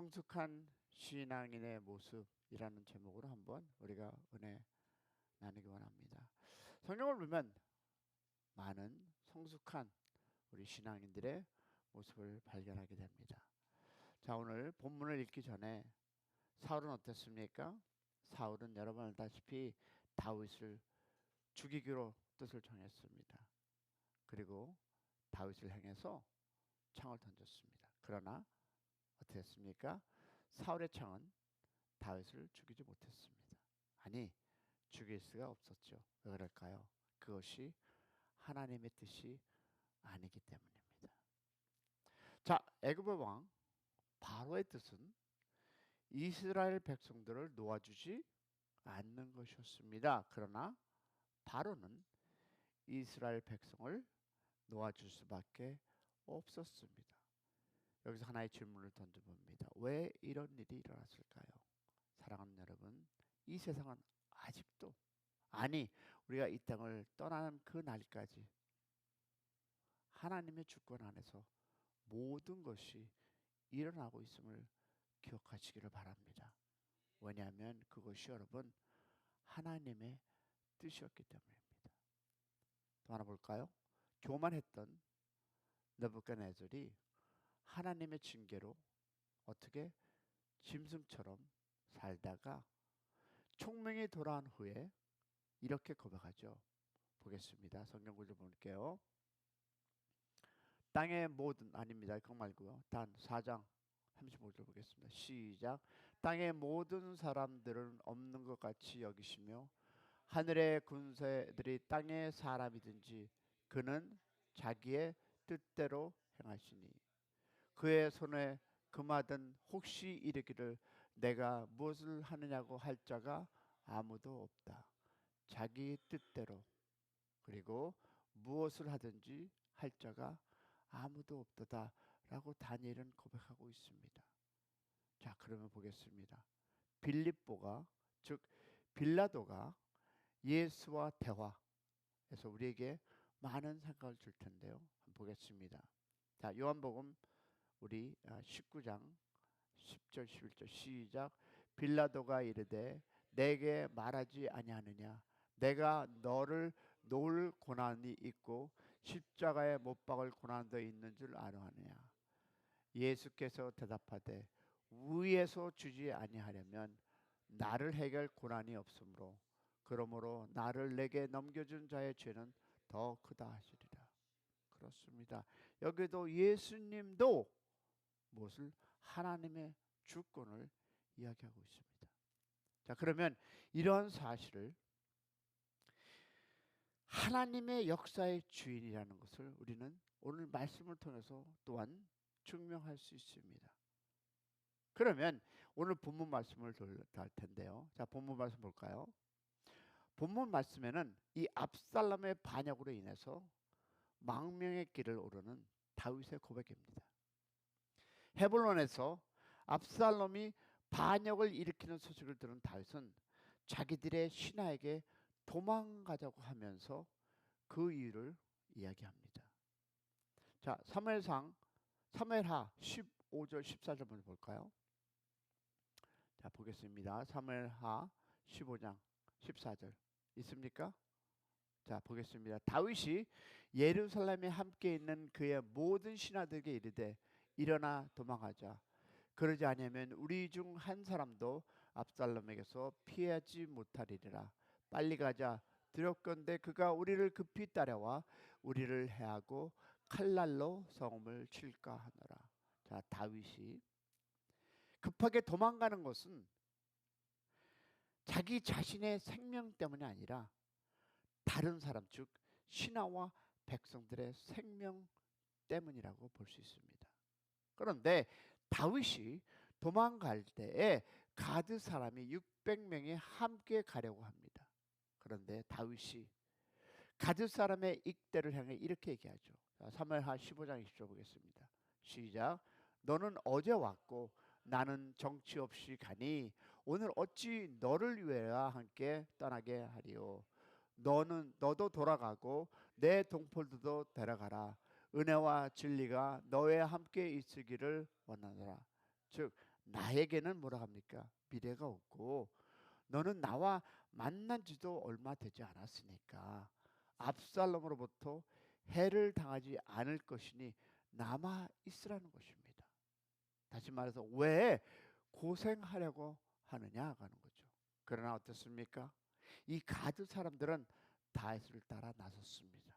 성숙한 신앙인의 모습이라는 제목으로 한번 우리가 은혜 나누기 원합니다. 성경을 보면 많은 성숙한 우리 신앙인들의 모습을 발견하게 됩니다. 자, 오늘 본문을 읽기 전에 사울은 어땠습니까? 사울은 여러분 알다시피 다윗을 죽이기로 뜻을 정했습니다. 그리고 다윗을 향해서 창을 던졌습니다. 그러나 어떻게 했습니까? 사울의 창은 다윗을 죽이지 못했습니다. 아니, 죽일 수가 없었죠. 왜 그럴까요? 그것이 하나님의 뜻이 아니기 때문입니다. 자, 애굽의 왕 바로의 뜻은 이스라엘 백성들을 놓아주지 않는 것이었습니다. 그러나 바로는 이스라엘 백성을 놓아줄 수밖에 없었습니다. 여기서 하나의 질문을 던져봅니다. 왜 이런 일이 일어났을까요? 사랑하는 여러분, 이 세상은 아직도, 아니 우리가 이 땅을 떠나는 그 날까지 하나님의 주권 안에서 모든 것이 일어나고 있음을 기억하시기를 바랍니다. 왜냐하면 그것이 여러분 하나님의 뜻이었기 때문입니다. 또 하나 볼까요? 교만했던 느부갓네살이 하나님의 징계로 어떻게 짐승처럼 살다가 총명이 돌아온 후에 이렇게 고백하죠. 보겠습니다. 성경 구절 볼게요. 땅의 모든, 아닙니다. 그거 말고요. 단 4장 35절 보겠습니다. 시작. 땅의 모든 사람들은 없는 것 같이 여기시며 하늘의 군사들이 땅의 사람이든지 그는 자기의 뜻대로 행하시니 그의 손에 금하든 혹시 이르기를 내가 무엇을 하느냐고 할 자가 아무도 없다. 자기 뜻대로 그리고 무엇을 하든지 할 자가 아무도 없도다 라고 다니엘은 고백하고 있습니다. 자, 그러면 보겠습니다. 빌립보가 즉 빌라도가 예수와 대화해서 우리에게 많은 생각을 줄 텐데요. 한번 보겠습니다. 자, 요한복음 우리 19장 10절 11절 시작. 빌라도가 이르되 내게 말하지 아니하느냐 내가 너를 놓을 고난이 있고 십자가에 못 박을 고난도 있는 줄 아노하느냐. 예수께서 대답하되 위에서 주지 아니하려면 나를 해결 고난이 없으므로 그러므로 나를 내게 넘겨준 자의 죄는 더 크다 하시리라. 그렇습니다. 여기도 예수님도 무엇을 하나님의 주권을 이야기하고 있습니다. 자, 그러면 이러한 사실을 하나님의 역사의 주인이라는 것을 우리는 오늘 말씀을 통해서 또한 증명할 수 있습니다. 그러면 오늘 본문 말씀을 할 텐데요. 자, 본문 말씀 볼까요? 본문 말씀에는 이 압살롬의 반역으로 인해서 망명의 길을 오르는 다윗의 고백입니다. 헤블론에서 압살롬이 반역을 일으키는 소식을 들은 다윗은 자기들의 신하에게 도망가자고 하면서 그 이유를 이야기합니다. 자, 사무엘하 15절 14절 먼저 볼까요? 자, 보겠습니다. 사무엘하 15장 14절 있습니까? 자, 보겠습니다. 다윗이 예루살렘에 함께 있는 그의 모든 신하들에게 이르되 일어나 도망하자. 그러지 아니하면 우리 중 한 사람도 압살롬에게서 피하지 못하리라. 빨리 가자. 두렵건대 그가 우리를 급히 따라와 우리를 해하고 칼날로 성읍을 칠까 하노라. 자, 다윗이 급하게 도망가는 것은 자기 자신의 생명 때문이 아니라 다른 사람 즉 신하와 백성들의 생명 때문이라고 볼 수 있습니다. 그런데 다윗이 도망갈 때에 가드 사람이 600명이 함께 가려고 합니다. 그런데 다윗이 가드 사람의 ig대를 향해 이렇게 얘기하죠. 사무엘하 15장 20절 보겠습니다. 시작. 너는 어제 왔고 나는 정치 없이 가니 오늘 어찌 너를 위하여 함께 떠나게 하리요. 너도 돌아가고 내 동포들도 데려가라. 은혜와 진리가 너와 함께 있으기를 원하노라. 즉 나에게는 뭐라 합니까? 미래가 없고 너는 나와 만난 지도 얼마 되지 않았으니까 압살롬으로부터 해를 당하지 않을 것이니 남아 있으라는 것입니다. 다시 말해서 왜 고생하려고 하느냐 하는 거죠. 그러나 어떻습니까? 이 가드 사람들은 다윗을 따라 나섰습니다.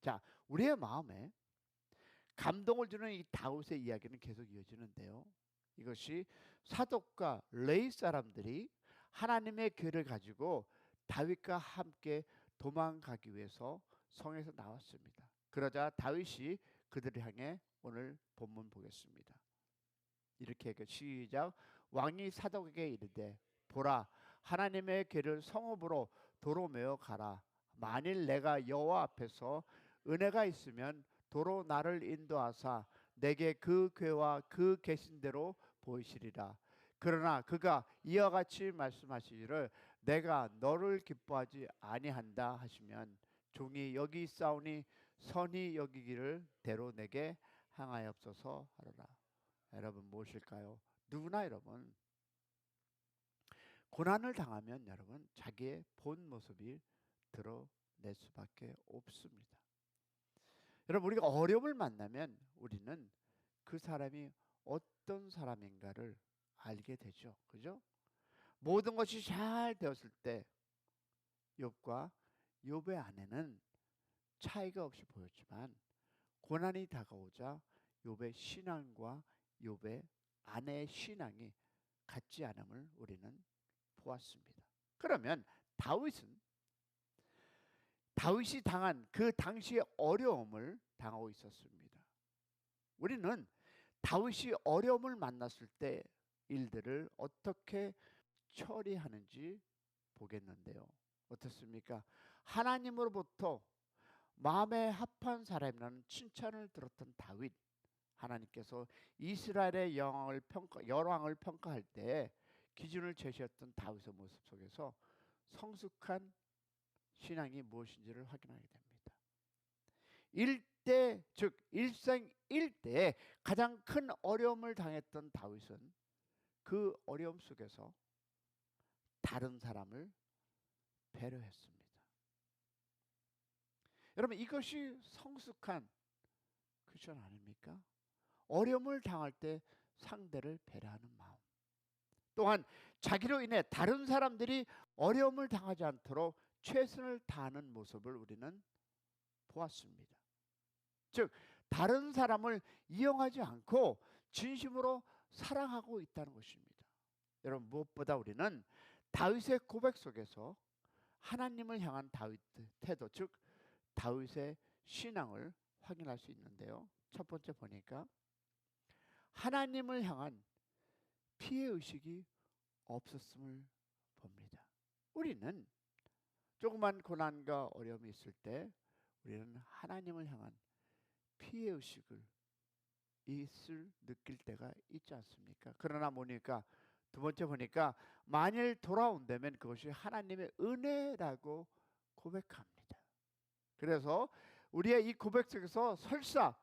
자, 우리의 마음에 감동을 주는 이 다윗의 이야기는 계속 이어지는데요. 이것이 사독과 레위 사람들이 하나님의 괴를 가지고 다윗과 함께 도망가기 위해서 성에서 나왔습니다. 그러자 다윗이 그들을 향해 오늘 본문 보겠습니다. 이렇게 시작. 왕이 사독에게 이르되 보라, 하나님의 괴를 성읍으로 도로 메어 가라. 만일 내가 여호와 앞에서 은혜가 있으면 도로 나를 인도하사 내게 그 괴와 그 계신대로 보이시리라. 그러나 그가 이와 같이 말씀하시기를 내가 너를 기뻐하지 아니한다 하시면 종이 여기 있사오니 선히 여기기를 대로 내게 항하옵소서 하노라. 여러분 무엇일까요? 누구나 여러분 고난을 당하면 여러분 자기의 본 모습이 드러낼 수밖에 없습니다. 여러분 우리가 어려움을 만나면 우리는 그 사람이 어떤 사람인가를 알게 되죠. 그죠? 모든 것이 잘 되었을 때 욥과 욥의 아내는 차이가 없이 보였지만 고난이 다가오자 욥의 신앙과 욥의 아내의 신앙이 같지 않음을 우리는 보았습니다. 그러면 다윗이 당한 그 당시의 어려움을 당하고 있었습니다. 우리는 다윗이 어려움을 만났을 때 일들을 어떻게 처리하는지 보겠는데요. 어떻습니까? 하나님으로부터 마음에 합한 사람이라는 칭찬을 들었던 다윗, 하나님께서 이스라엘의 열왕을 평가할 때 기준을 제시했던 다윗의 모습 속에서 성숙한 신앙이 무엇인지를 확인하게 됩니다. 일대 즉 일생 일대에 가장 큰 어려움을 당했던 다윗은 그 어려움 속에서 다른 사람을 배려했습니다. 여러분 이것이 성숙한 크리스천 아닙니까? 어려움을 당할 때 상대를 배려하는 마음. 또한 자기로 인해 다른 사람들이 어려움을 당하지 않도록 최선을 다하는 모습을 우리는 보았습니다. 즉 다른 사람을 이용하지 않고 진심으로 사랑하고 있다는 것입니다. 여러분 무엇보다 우리는 다윗의 고백 속에서 하나님을 향한 다윗의 태도, 즉 다윗의 신앙을 확인할 수 있는데요. 첫 번째 보니까 하나님을 향한 피해의식이 없었음을 봅니다. 우리는 조그만 고난과 어려움이 있을 때 우리는 하나님을 향한 피해의식을 느낄 때가 있지 않습니까? 그러나 보니까 두 번째 보니까 만일 돌아온다면 그것이 하나님의 은혜라고 고백합니다. 그래서 우리의 이 고백 속에서 설사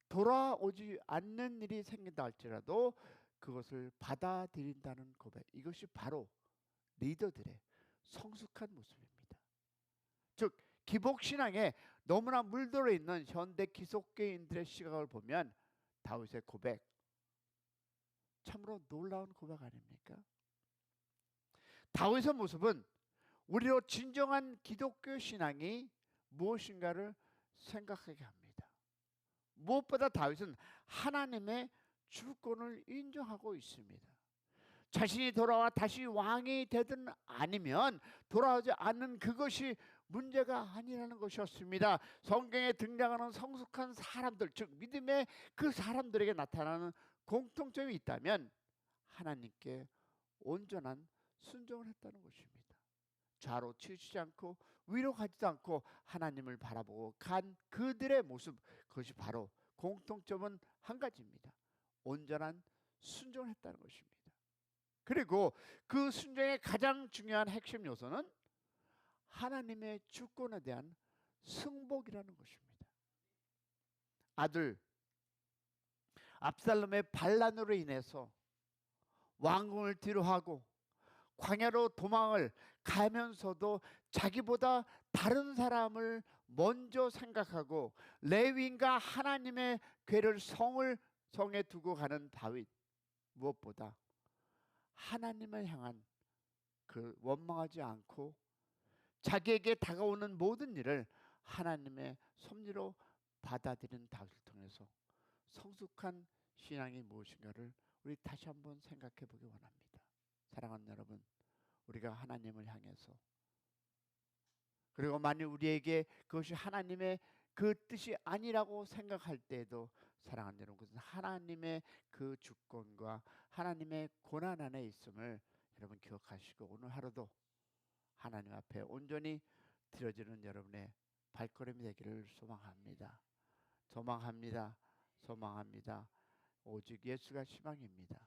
돌아오지 않는 일이 생긴다 할지라도 그것을 받아들인다는 고백, 이것이 바로 리더들의 성숙한 모습입니다. 즉 기복신앙에 너무나 물들어 있는 현대 기독교인들의 시각을 보면 다윗의 고백 참으로 놀라운 고백 아닙니까? 다윗의 모습은 우리로 진정한 기독교 신앙이 무엇인가를 생각하게 합니다. 무엇보다 다윗은 하나님의 주권을 인정하고 있습니다. 자신이 돌아와 다시 왕이 되든 아니면 돌아오지 않는 그것이 문제가 아니라는 것이었습니다. 성경에 등장하는 성숙한 사람들, 즉 믿음의 그 사람들에게 나타나는 공통점이 있다면 하나님께 온전한 순종을 했다는 것입니다. 좌로 치우치지 않고 위로 가지도 않고 하나님을 바라보고 간 그들의 모습, 그것이 바로 공통점은 한 가지입니다. 온전한 순종을 했다는 것입니다. 그리고 그 순종의 가장 중요한 핵심 요소는 하나님의 주권에 대한 승복이라는 것입니다. 아들 압살롬의 반란으로 인해서 왕궁을 뒤로하고 광야로 도망을 가면서도 자기보다 다른 사람을 먼저 생각하고 레위인과 하나님의 궤를 성에 두고 가는 다윗, 무엇보다 하나님을 향한 그 원망하지 않고 자기에게 다가오는 모든 일을 하나님의 섭리로 받아들이는 다윗을 통해서 성숙한 신앙이 무엇인가를 우리 다시 한번 생각해 보기 원합니다. 사랑하는 여러분, 우리가 하나님을 향해서, 그리고 만일 우리에게 그것이 하나님의 그 뜻이 아니라고 생각할 때에도 사랑하는 여러분, 그것은 하나님의 그 주권과 하나님의 고난 안에 있음을 여러분 기억하시고 오늘 하루도 하나님 앞에 온전히 드려지는 여러분의 발걸음이 되기를 소망합니다. 소망합니다. 소망합니다. 오직 예수가 희망입니다.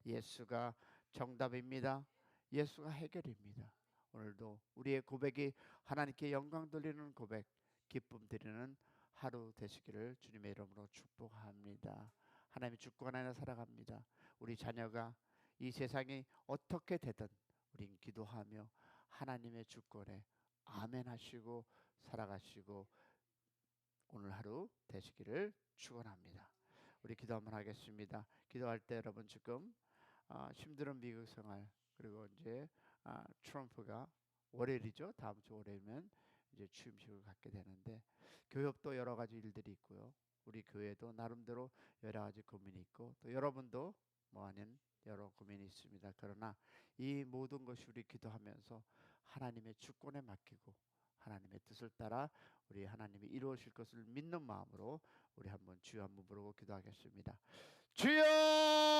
예수가 정답입니다. 예수가 해결입니다. 오늘도 우리의 고백이 하나님께 영광 돌리는 고백, 기쁨 드리는 하루 되시기를 주님의 이름으로 축복합니다. 하나님의 주권 안에 살아갑니다. 우리 자녀가 이 세상이 어떻게 되든 우린 기도하며 하나님의 주권에 아멘 하시고 살아가시고 오늘 하루 되시기를 축원합니다. 우리 기도 한번 하겠습니다. 기도할 때 여러분 지금 힘든 미국 생활, 그리고 이제 트럼프가 월요일이죠. 다음 주 월요일이면 이제 취임식을 갖게 되는데 교협도 여러 가지 일들이 있고요. 우리 교회도 나름대로 여러 가지 고민이 있고 또 여러분도 뭐 아닌 여러 고민이 있습니다. 그러나 이 모든 것이 우리 기도하면서 하나님의 주권에 맡기고 하나님의 뜻을 따라 우리 하나님이 이루어질 것을 믿는 마음으로 우리 한번 주여 한번 부르고 기도하겠습니다. 주여!